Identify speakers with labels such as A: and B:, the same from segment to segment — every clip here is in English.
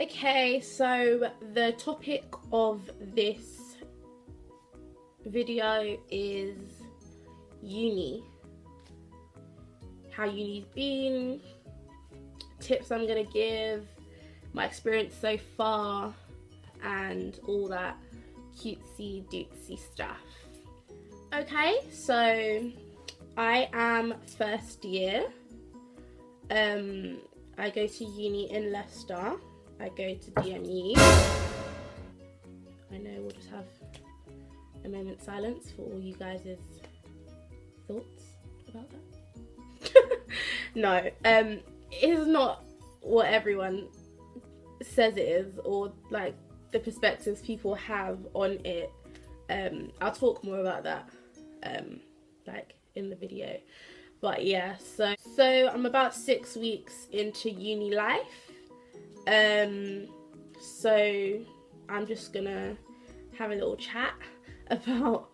A: Okay, so the topic of this video is uni. How uni's been, tips I'm gonna give, my experience so far, and all that cutesy dootsy stuff. Okay, so I am first year. I go to uni in Leicester. I go to DMU. I know we'll just have a moment's silence for all you guys' thoughts about that. No, it's not what everyone says it is, or like the perspectives people have on it. I'll talk more about that like in the video. But yeah, so I'm about 6 weeks into uni life. So I'm just gonna have a little chat about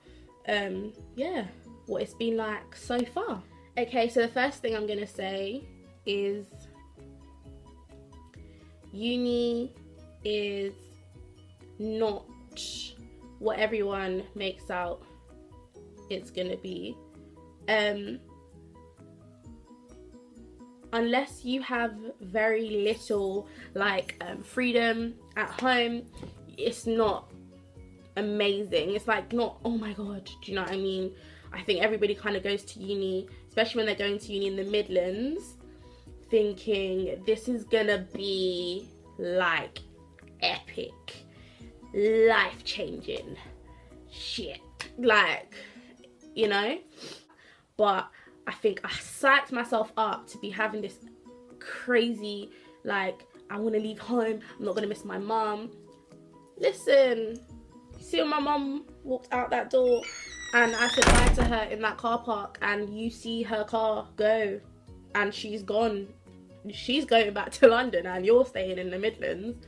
A: yeah, what it's been like so far. Okay, so the first thing I'm gonna say is uni is not what everyone makes out it's gonna be. Unless you have very little like freedom at home, it's not amazing. It's like not, oh my god, do you know what I mean? I think everybody kind of goes to uni, especially when they're going to uni in the Midlands, thinking this is gonna be like epic, life-changing shit, like, you know. But I think I psyched myself up to be having this crazy, like, I want to leave home, I'm not going to miss my mum. Listen, you see when my mum walked out that door and I said bye to her in that car park, and you see her car go and she's gone. She's going back to London and you're staying in the Midlands.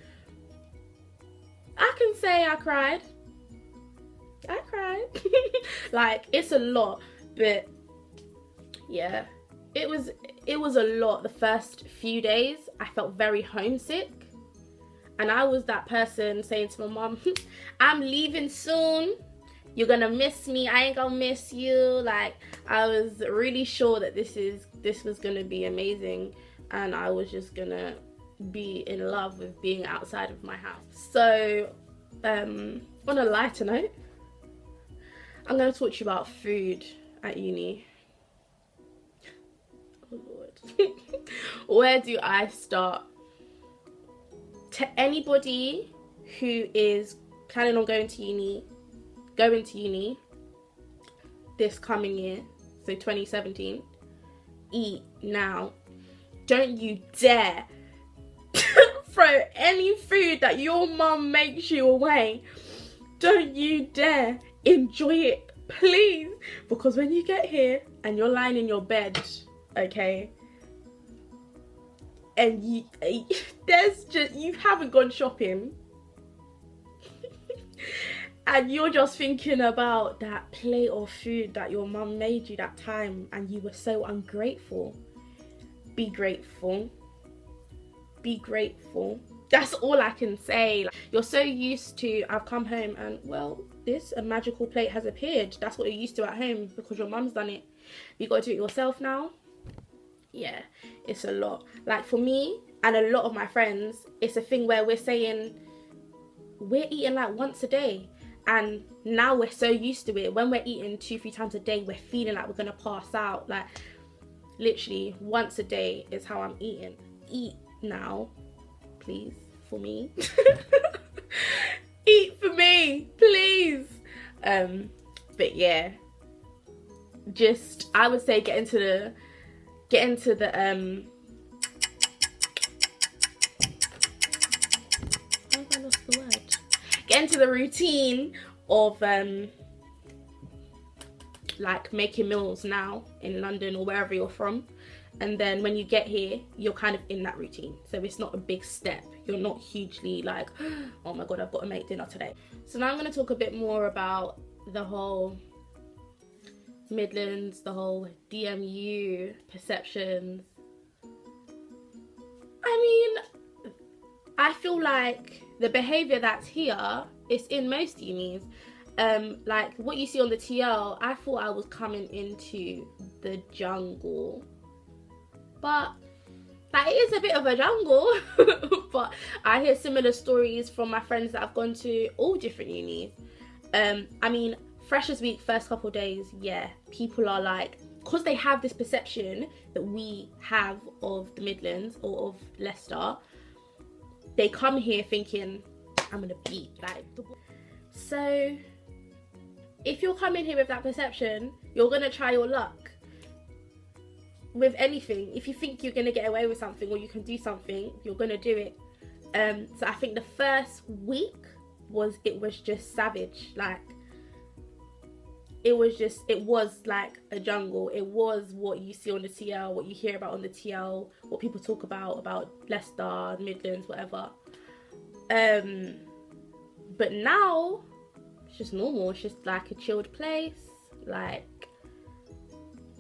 A: I can say I cried. Like, it's a lot, but yeah, it was a lot. The first few days I felt very homesick, and I was that person saying to my mom, I'm leaving soon, you're gonna miss me, I ain't gonna miss you. Like, I was really sure that this was gonna be amazing, and I was just gonna be in love with being outside of my house. So on a lighter note, I'm gonna talk to you about food at uni. Oh Lord. Where do I start? To anybody who is planning on going to uni this coming year, so 2017, eat now. Don't you dare throw any food that your mum makes you away. Don't you dare. Enjoy it, please, because when you get here and you're lying in your bed, okay, and you haven't gone shopping and you're just thinking about that plate of food that your mum made you that time and you were so ungrateful. Be grateful. Be grateful. That's all I can say. Like, you're so used to, I've come home and, well, a magical plate has appeared. That's what you're used to at home because your mum's done it. You got to do it yourself now. Yeah, it's a lot. Like, for me and a lot of my friends, it's a thing where we're saying we're eating like once a day, and now we're so used to it. When we're eating 2-3 times a day, we're feeling like we're gonna pass out. Like, literally once a day is how I'm eating. Eat now, please, for me. Eat for me, please. But yeah, just, I would say get into the get into the routine of like making meals now in London or wherever you're from, and then when you get here you're kind of in that routine, so it's not a big step. You're not hugely like, oh my god, I've got to make dinner today. So now I'm going to talk a bit more about the whole Midlands, the whole DMU perceptions. I mean, I feel like the behaviour that's here is in most unis. Like what you see on the TL, I thought I was coming into the jungle, but like, it is a bit of a jungle. But I hear similar stories from my friends that have gone to all different unis. I mean, Freshers Week, first couple of days, yeah, people are like, because they have this perception that we have of the Midlands or of Leicester, they come here thinking, I'm gonna beat like the... So if you're coming here with that perception, you're gonna try your luck with anything. If you think you're gonna get away with something or you can do something, you're gonna do it. So I think the first week was just savage. Like it was like a jungle. It was what you see on the TL, what you hear about on the TL, what people talk about Leicester, Midlands, whatever. But now it's just normal. It's just like a chilled place. Like,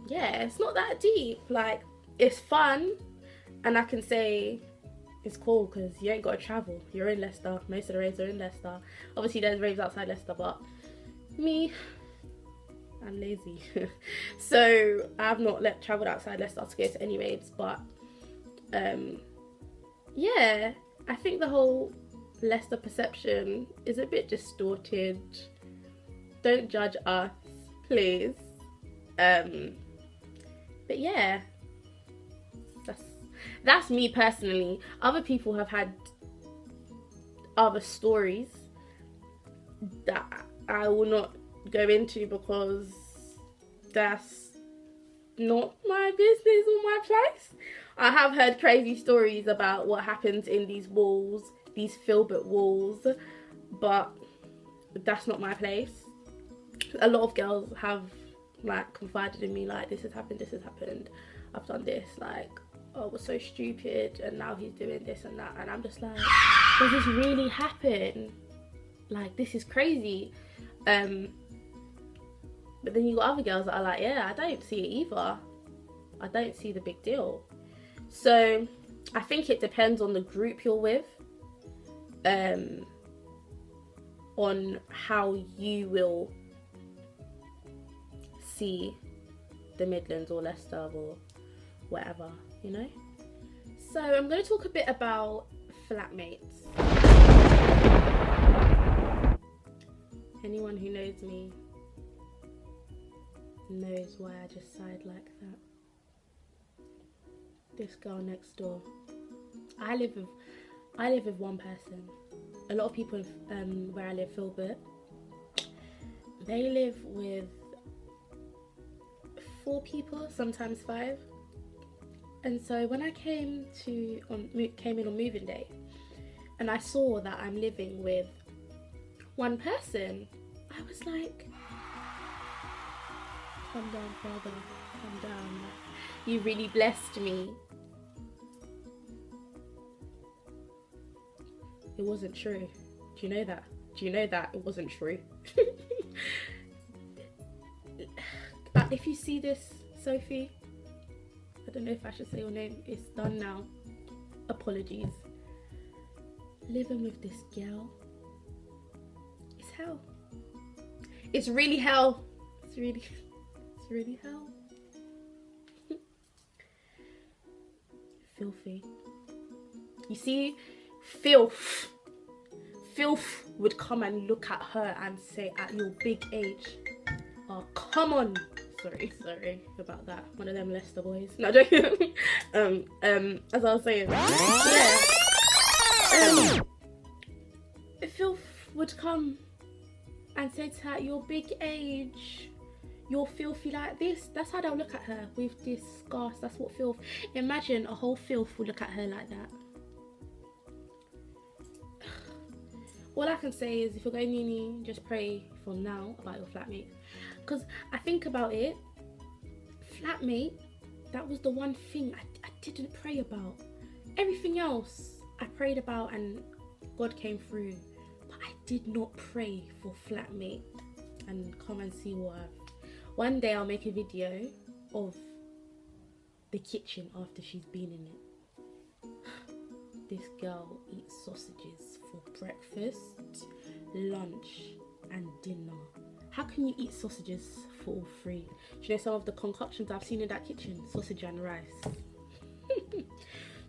A: yeah, it's not that deep. Like, it's fun, and I can say it's cool because you ain't got to travel. You're in Leicester. Most of the raves are in Leicester. Obviously there's raves outside Leicester, but me, I'm lazy. So I've not travelled outside Leicester to go to any raves. But yeah, I think the whole Leicester perception is a bit distorted. Don't judge us, please. But yeah, that's me personally. Other people have had other stories that I will not go into because that's not my business or my place. I have heard crazy stories about what happens in these walls, these Filbert walls, but that's not my place. A lot of girls have like confided in me, like, this has happened, I've done this, like, oh, it was so stupid, and now he's doing this and that, and I'm just like, does this really happen? Like, this is crazy. But then you got other girls that are like, yeah, I don't see it either. I don't see the big deal. So I think it depends on the group you're with, on how you will see the Midlands or Leicester or whatever, you know. So I'm going to talk a bit about flatmates. Anyone who knows me knows why I just sighed like that. This girl next door. I live with one person. A lot of people where I live, Filbert, they live with 4 people, sometimes 5. And so when I came in on moving day, and I saw that I'm living with one person, I was like, calm down, father, calm down. You really blessed me. It wasn't true. Do you know that? Do you know that it wasn't true? If you see this, Sophie, I don't know if I should say your name. It's done now. Apologies. Living with this girl, it's hell. It's really hell. It's really hell. Filthy. You see, filth would come and look at her and say, at your big age, oh, come on. Sorry about that. One of them Leicester boys. No, joking. As I was saying, yeah. Filth would come and say to her, at your big age, you're filthy like this. That's how they'll look at her, with disgust. That's what filth. Imagine a whole filth would look at her like that. All I can say is, if you're going uni, just pray from now about your flatmate. Because I think about it, flatmate, that was the one thing I didn't pray about. Everything else I prayed about and God came through. But I did not pray for flatmate. And come and see what one day I'll make a video of the kitchen after she's been in it. this girl eats sausages for breakfast, lunch, and dinner. How can you eat sausages for all three? Do you know some of the concoctions I've seen in that kitchen? Sausage and rice.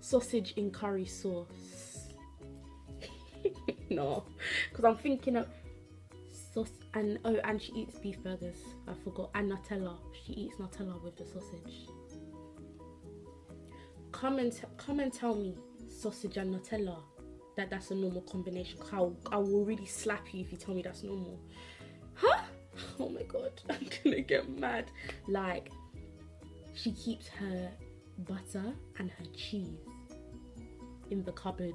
A: Sausage in curry sauce. No, because I'm thinking of sauce and and she eats beef burgers. I forgot. And Nutella. She eats Nutella with the sausage. Come and tell me, sausage and Nutella, that's a normal combination. I will really slap you if you tell me that's normal. Huh? Oh my god, I'm gonna get mad. Like, she keeps her butter and her cheese in the cupboard.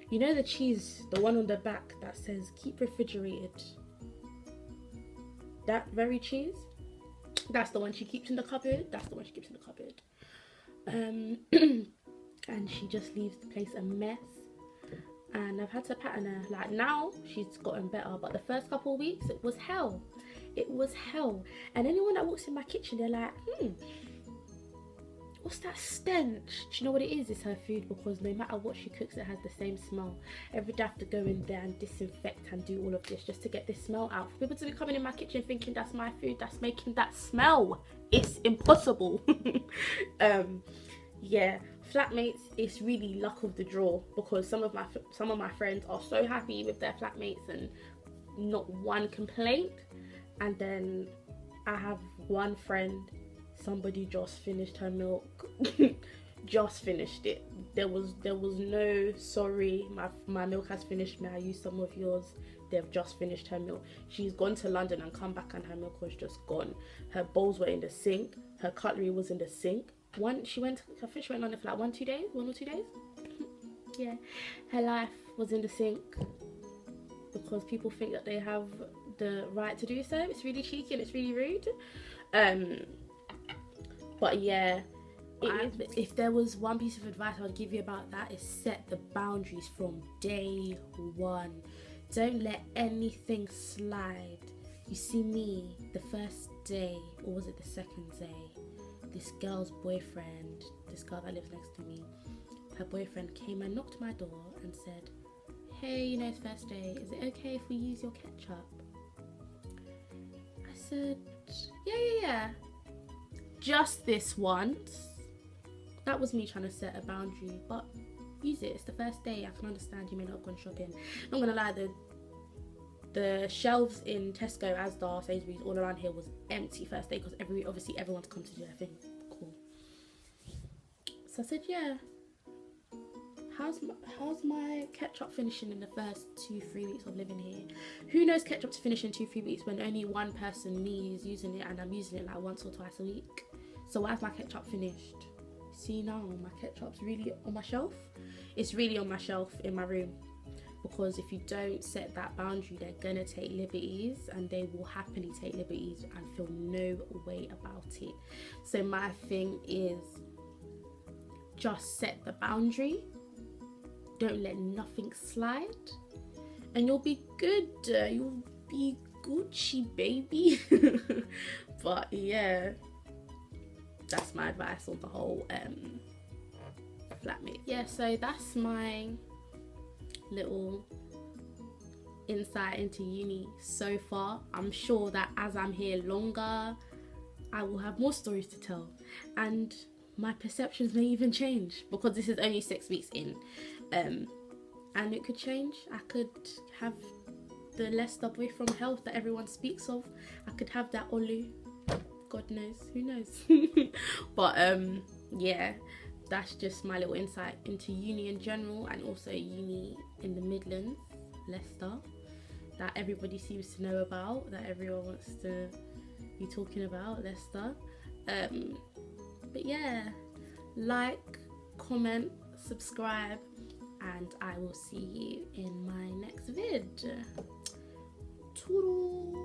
A: You know the cheese, the one on the back that says keep refrigerated? That very cheese? That's the one she keeps in the cupboard. That's the one she keeps in the cupboard. And she just leaves the place a mess. And I've had to pattern her. Like, now she's gotten better, but the first couple of weeks it was hell. It was hell. And anyone that walks in my kitchen, they're like, what's that stench? Do you know what it is? It's her food, because no matter what she cooks, it has the same smell. Every day I have to go in there and disinfect and do all of this just to get this smell out. For people to be coming in my kitchen thinking that's my food that's making that smell, it's impossible. Yeah, flatmates, it's really luck of the draw, because some of my friends are so happy with their flatmates and not one complaint. And then I have one friend, somebody just finished her milk. Just finished it. There was no sorry, my milk has finished, may I use some of yours? They've just finished her milk. She's gone to London and come back and her milk was just gone. Her bowls were in the sink, her cutlery was in the sink. I think she went London for like 1 or 2 days. Yeah, her life was in the sink, because people think that they have the right to do so. It's really cheeky and it's really rude. But yeah, if there was one piece of advice I would give you about that, is set the boundaries from day one. Don't let anything slide. You see me, the first day, or was it the second day, this girl's boyfriend, this girl that lives next to me, her boyfriend came and knocked my door and said, hey, you know, it's first day, is it okay if we use your ketchup? I said, yeah. Just this once. That was me trying to set a boundary, but use it. It's the first day. I can understand you may not have gone shopping. Not gonna lie, the shelves in Tesco, Asda, Sainsbury's, all around here was empty first day, because obviously everyone's come to do their thing. Cool. So I said, yeah. How's my ketchup finishing in the first 2-3 weeks of living here? Who knows ketchup to finish in 2-3 weeks when only one person, me, is using it, and I'm using it like once or twice a week? So why is my ketchup finished? See, now my ketchup's really on my shelf. It's really on my shelf in my room, because if you don't set that boundary, they're gonna take liberties, and they will happily take liberties and feel no way about it. So my thing is, just set the boundary. Don't let nothing slide, and you'll be good. You'll be Gucci, baby. But yeah, that's my advice on the whole flatmate. Yeah, so that's my little insight into uni so far. I'm sure that as I'm here longer, I will have more stories to tell, and my perceptions may even change, because this is only 6 weeks in. And it could change. I could have the Leicester boy from health that everyone speaks of. I could have that Olu. God knows, who knows? But yeah, that's just my little insight into uni in general, and also uni in the Midlands, Leicester, that everybody seems to know about, that everyone wants to be talking about, Leicester. But yeah, like, comment, subscribe, and I will see you in my next vid. Toodles.